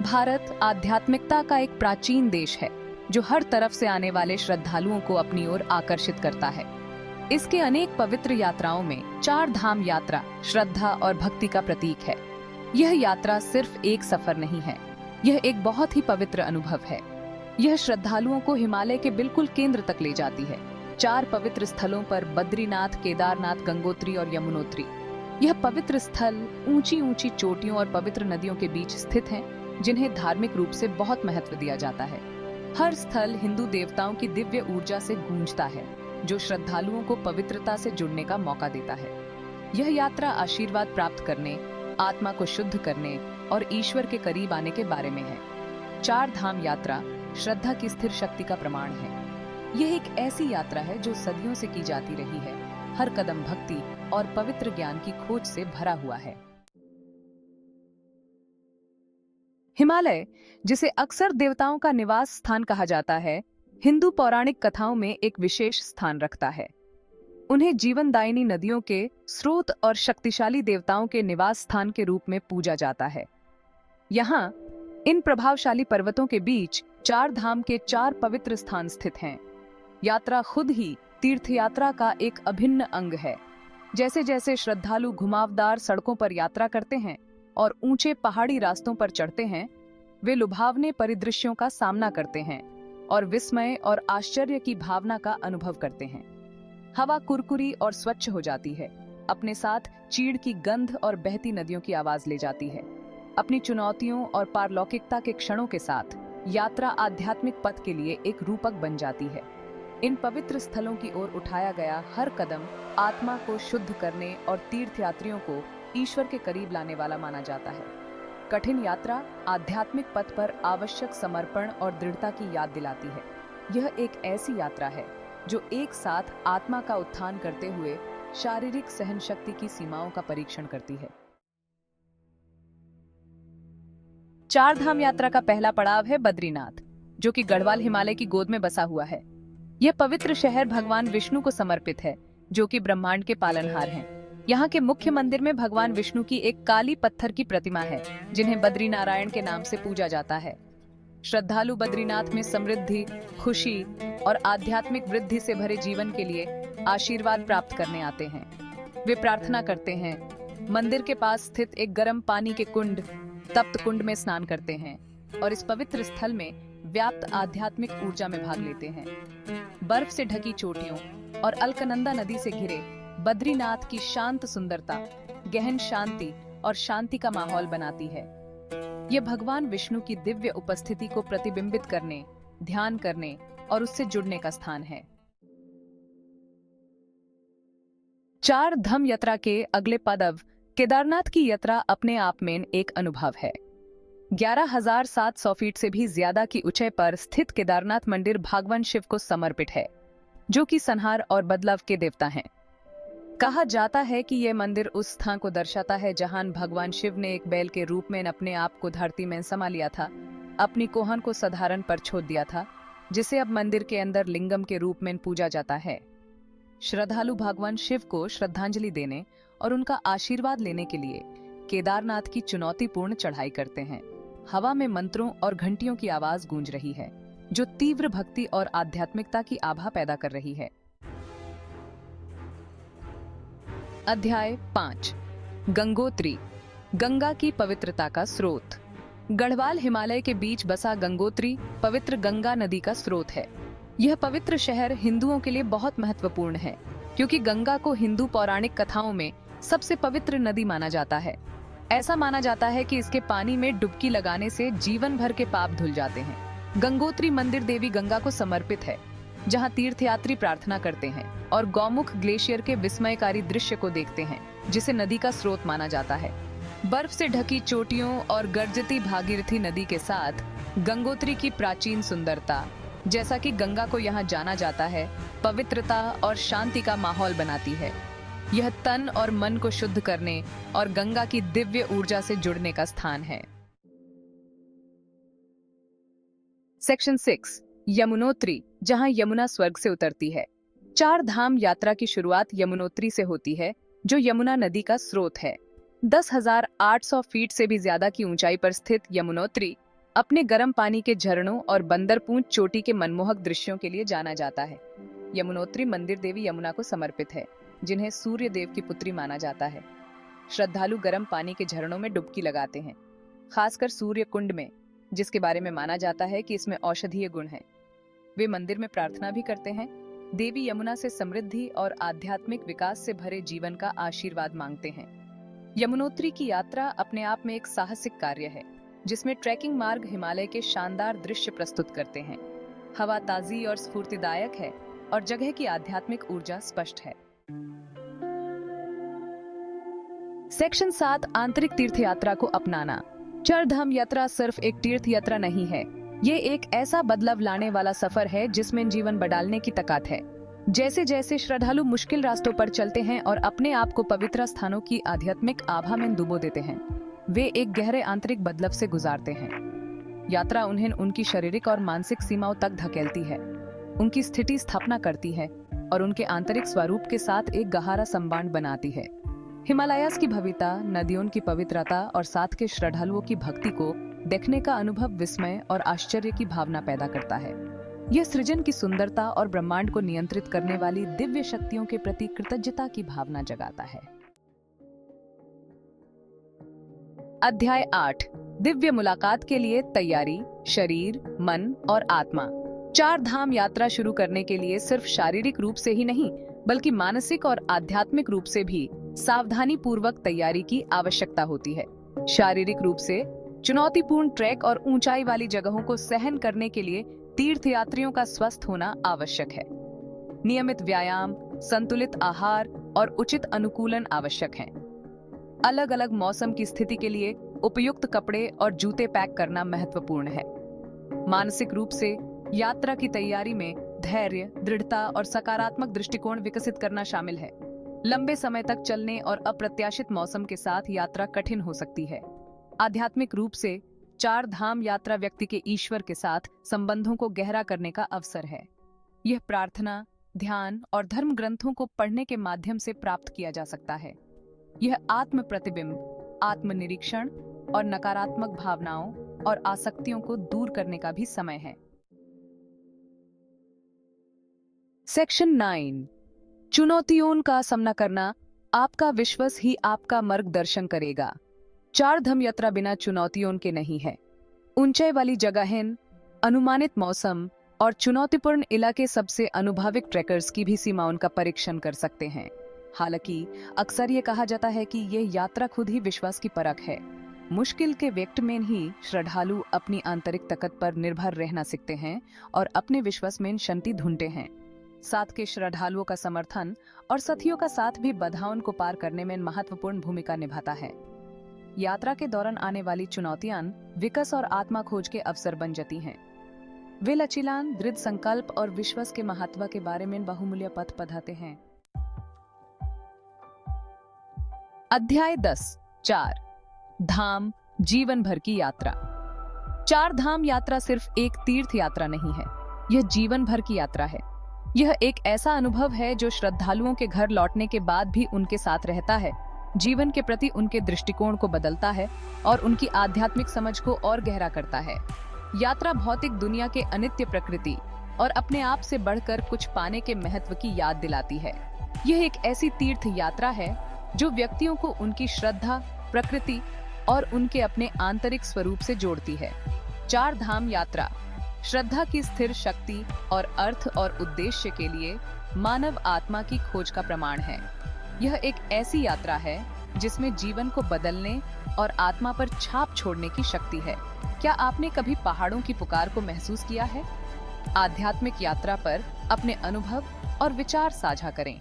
भारत आध्यात्मिकता का एक प्राचीन देश है जो हर तरफ से आने वाले श्रद्धालुओं को अपनी ओर आकर्षित करता है। इसके अनेक पवित्र यात्राओं में चार धाम यात्रा श्रद्धा और भक्ति का प्रतीक है। यह यात्रा सिर्फ एक सफर नहीं है, यह एक बहुत ही पवित्र अनुभव है। यह श्रद्धालुओं को हिमालय के बिल्कुल केंद्र तक ले जाती है। चार पवित्र स्थलों पर बद्रीनाथ, केदारनाथ, गंगोत्री और यमुनोत्री। यह पवित्र स्थल ऊंची ऊंची चोटियों और पवित्र नदियों के बीच स्थित हैं, जिन्हें धार्मिक रूप से बहुत महत्व दिया जाता है। हर स्थल हिंदू देवताओं की दिव्य ऊर्जा से गूंजता है, जो श्रद्धालुओं को पवित्रता से जुड़ने का मौका देता है। यह यात्रा आशीर्वाद प्राप्त करने, आत्मा को शुद्ध करने और ईश्वर के करीब आने के बारे में है। चार धाम यात्रा श्रद्धा की स्थिर शक्ति का प्रमाण है। यह एक ऐसी यात्रा है जो सदियों से की जाती रही है। हर कदम भक्ति और पवित्र ज्ञान की खोज से भरा हुआ है। हिमालय, जिसे अक्सर देवताओं का निवास स्थान कहा जाता है, हिंदू पौराणिक कथाओं में एक विशेष स्थान रखता है। उन्हें जीवनदायिनी नदियों के स्रोत और शक्तिशाली देवताओं के निवास स्थान के रूप में पूजा जाता है। यहाँ इन प्रभावशाली पर्वतों के बीच चार धाम के चार पवित्र स्थान स्थित हैं। यात्रा खुद ही तीर्थयात्रा का एक अभिन्न अंग है। जैसे जैसे श्रद्धालु घुमावदार सड़कों पर यात्रा करते हैं और ऊंचे पहाड़ी रास्तों पर चढ़ते हैं, वे लुभावने परिदृश्यों का सामना करते हैं और विस्मय और आश्चर्य की भावना का अनुभव करते हैं। हवा कुरकुरी और स्वच्छ हो जाती है, अपने साथ चीड़ की गंध और बहती नदियों की आवाज ले जाती है। अपनी चुनौतियों और पारलौकिकता के क्षणों के साथ यात्रा आध्यात्मिक पथ के लिए एक रूपक बन जाती है। इन पवित्र स्थलों की ओर उठाया गया हर कदम आत्मा को शुद्ध करने और तीर्थयात्रियों को ईश्वर के करीब लाने वाला माना जाता है। कठिन यात्रा आध्यात्मिक पथ पर आवश्यक समर्पण और दृढ़ता की याद दिलाती है। यह एक ऐसी यात्रा है जो एक साथ आत्मा का उत्थान करते हुए शारीरिक सहनशक्ति की सीमाओं का परीक्षण करती है। चार धाम यात्रा का पहला पड़ाव है बद्रीनाथ, जो कि गढ़वाल हिमालय की गोद में बसा हुआ है। यह पवित्र शहर भगवान विष्णु को समर्पित है, जो कि ब्रह्मांड के पालनहार हैं। यहाँ के मुख्य मंदिर में भगवान विष्णु की एक काली पत्थर की प्रतिमा है, जिन्हें बद्री नारायण के नाम से पूजा जाता है। श्रद्धालु बद्रीनाथ में समृद्धि, खुशी और आध्यात्मिक वृद्धि से भरे जीवन के लिए आशीर्वाद प्राप्त करने आते हैं। वे प्रार्थना करते हैं, मंदिर के पास स्थित एक गर्म पानी के कुंड, तप्त कुंड में स्नान करते हैं और इस पवित्र स्थल में व्याप्त आध्यात्मिक ऊर्जा में भाग लेते हैं। बर्फ से ढकी चोटियों और अलकनंदा नदी से घिरे बद्रीनाथ की शांत सुंदरता गहन शांति और शांति का माहौल बनाती है। यह भगवान विष्णु की दिव्य उपस्थिति को प्रतिबिंबित करने, ध्यान करने और उससे जुड़ने का स्थान है। चार धाम यात्रा के अगले पड़ाव केदारनाथ की यात्रा अपने आप में एक अनुभव है। 11,700 फीट से भी ज्यादा की ऊंचाई पर स्थित केदारनाथ मंदिर भगवान शिव को समर्पित है, जो कि संहार और बदलाव के देवता हैं। कहा जाता है कि यह मंदिर उस स्थान को दर्शाता है जहां भगवान शिव ने एक बैल के रूप में अपने आप को धरती में समा लिया था, अपनी कोहन को साधारण पर छोड़ दिया था, जिसे अब मंदिर के अंदर लिंगम के रूप में पूजा जाता है। श्रद्धालु भगवान शिव को श्रद्धांजलि देने और उनका आशीर्वाद लेने के लिए केदारनाथ की चुनौतीपूर्ण चढ़ाई करते हैं। हवा में मंत्रों और घंटियों की आवाज गूंज रही है, जो तीव्र भक्ति और आध्यात्मिकता की आभा पैदा कर रही है। अध्याय 5 गंगोत्री, गंगा की पवित्रता का स्रोत। गढ़वाल हिमालय के बीच बसा गंगोत्री पवित्र गंगा नदी का स्रोत है। यह पवित्र शहर हिंदुओं के लिए बहुत महत्वपूर्ण है, क्योंकि गंगा को हिंदू पौराणिक कथाओं में सबसे पवित्र नदी माना जाता है। ऐसा माना जाता है कि इसके पानी में डुबकी लगाने से जीवन भर के पाप धुल जाते हैं। गंगोत्री मंदिर देवी गंगा को समर्पित है, जहां तीर्थयात्री प्रार्थना करते हैं और गौमुख ग्लेशियर के विस्मयकारी दृश्य को देखते हैं, जिसे नदी का स्रोत माना जाता है। बर्फ से ढकी चोटियों और गर्जती भागीरथी नदी के साथ गंगोत्री की प्राचीन सुंदरता, जैसा कि गंगा को यहाँ जाना जाता है, पवित्रता और शांति का माहौल बनाती है। यह तन और मन को शुद्ध करने और गंगा की दिव्य ऊर्जा से जुड़ने का स्थान है। सेक्शन 6 यमुनोत्री, जहां यमुना स्वर्ग से उतरती है। चार धाम यात्रा की शुरुआत यमुनोत्री से होती है, जो यमुना नदी का स्रोत है। 10,800 फीट से भी ज्यादा की ऊंचाई पर स्थित यमुनोत्री अपने गर्म पानी के झरनों और बंदरपूंछ चोटी के मनमोहक दृश्यों के लिए जाना जाता है। यमुनोत्री मंदिर देवी यमुना को समर्पित है, जिन्हें सूर्य देव की पुत्री माना जाता है। श्रद्धालु गर्म पानी के झरनों में डुबकी लगाते हैं, खासकर सूर्य कुंड में, जिसके बारे में माना जाता है कि इसमें औषधीय गुण हैं। वे मंदिर में प्रार्थना भी करते हैं, देवी यमुना से समृद्धि और आध्यात्मिक विकास से भरे जीवन का आशीर्वाद मांगते हैं। यमुनोत्री की यात्रा अपने आप में एक साहसिक कार्य है, जिसमें ट्रैकिंग मार्ग हिमालय के शानदार दृश्य प्रस्तुत करते हैं। हवा ताजी और स्फूर्तिदायक है और जगह की आध्यात्मिक ऊर्जा स्पष्ट है। सेक्शन 7, आंतरिक तीर्थ यात्रा को अपनाना। चारधाम यात्रा सिर्फ एक तीर्थ यात्रा नहीं है, ये एक ऐसा बदलाव लाने वाला सफर है जिसमें जीवन बदलने की ताकत है। जैसे जैसे श्रद्धालु मुश्किल रास्तों पर चलते हैं और अपने आप को पवित्र स्थानों की आध्यात्मिक आभा में डुबो देते हैं, वे एक गहरे आंतरिक बदलाव से गुजारते हैं। यात्रा उन्हें उनकी शारीरिक और मानसिक सीमाओं तक धकेलती है, उनकी स्थिति स्थापना करती है और उनके आंतरिक स्वरूप के साथ एक गहरा संबंध बनाती है। हिमालयास की भव्यता, नदियों की पवित्रता और साथ के श्रद्धालुओं की भक्ति को देखने का अनुभव विस्मय और आश्चर्य की भावना पैदा करता है। यह सृजन की सुंदरता और ब्रह्मांड को नियंत्रित करने वाली दिव्य शक्तियों के प्रति कृतज्ञता की भावना जगाता है। अध्याय 8, दिव्य मुलाकात के लिए तैयारी, शरीर, मन और आत्मा। चार धाम यात्रा शुरू करने के लिए सिर्फ शारीरिक रूप से ही नहीं, बल्कि मानसिक और आध्यात्मिक रूप से भी सावधानी पूर्वक तैयारी की आवश्यकता होती है। शारीरिक रूप से चुनौतीपूर्ण ट्रैक और ऊंचाई वाली जगहों को सहन करने के लिए तीर्थयात्रियों का स्वस्थ होना आवश्यक है। नियमित व्यायाम, संतुलित आहार और उचित अनुकूलन आवश्यक हैं। अलग अलग मौसम की स्थिति के लिए उपयुक्त कपड़े और जूते पैक करना महत्वपूर्ण है। मानसिक रूप से यात्रा की तैयारी में धैर्य, दृढ़ता और सकारात्मक दृष्टिकोण विकसित करना शामिल है। लंबे समय तक चलने और अप्रत्याशित मौसम के साथ यात्रा कठिन हो सकती है। आध्यात्मिक रूप से चार धाम यात्रा व्यक्ति के ईश्वर के साथ संबंधों को गहरा करने का अवसर है। यह प्रार्थना, ध्यान और धर्म ग्रंथों को पढ़ने के माध्यम से प्राप्त किया जा सकता है। यह आत्म प्रतिबिंब, आत्मनिरीक्षण और नकारात्मक भावनाओं और आसक्तियों को दूर करने का भी समय है। सेक्शन 9, चुनौतियों का सामना करना। आपका विश्वास ही आपका मार्गदर्शन करेगा। चार धाम यात्रा बिना चुनौतियों के नहीं है। ऊंचाई वाली जगहें, अनुमानित मौसम और चुनौतीपूर्ण इलाके सबसे अनुभवी ट्रैकर्स की भी सीमाओं का परीक्षण कर सकते हैं। हालांकि अक्सर ये कहा जाता है कि यह यात्रा खुद ही विश्वास की परख है। मुश्किल के वक्त में ही श्रद्धालु अपनी आंतरिक ताकत पर निर्भर रहना सीखते हैं और अपने विश्वास में शांति ढूंढते हैं। साथ के श्रद्धालुओं का समर्थन और साथियों का साथ भी बाधाओं को पार करने में महत्वपूर्ण भूमिका निभाता है। यात्रा के दौरान आने वाली चुनौतियां विकास और आत्मा खोज के अवसर बन जाती हैं। वे लचीलान, दृढ़ संकल्प और विश्वास के महत्व के बारे में बहुमूल्य पथ पढ़ाते हैं। अध्याय 10, 4 धाम, जीवन भर की यात्रा। चार धाम यात्रा सिर्फ एक तीर्थ यात्रा नहीं है, यह जीवन भर की यात्रा है। यह एक ऐसा अनुभव है जो श्रद्धालुओं के घर लौटने के बाद भी उनके साथ रहता है, जीवन के प्रति उनके दृष्टिकोण को बदलता है और उनकी आध्यात्मिक समझ को और गहरा करता है। यात्रा भौतिक दुनिया के अनित्य प्रकृति और अपने आप से बढ़कर कुछ पाने के महत्व की याद दिलाती है। यह एक ऐसी तीर्थ यात्रा है जो व्यक्तियों को उनकी श्रद्धा, प्रकृति और उनके अपने आंतरिक स्वरूप से जोड़ती है। चार धाम यात्रा श्रद्धा की स्थिर शक्ति और अर्थ और उद्देश्य के लिए मानव आत्मा की खोज का प्रमाण है। यह एक ऐसी यात्रा है जिसमें जीवन को बदलने और आत्मा पर छाप छोड़ने की शक्ति है। क्या आपने कभी पहाड़ों की पुकार को महसूस किया है? आध्यात्मिक यात्रा पर अपने अनुभव और विचार साझा करें।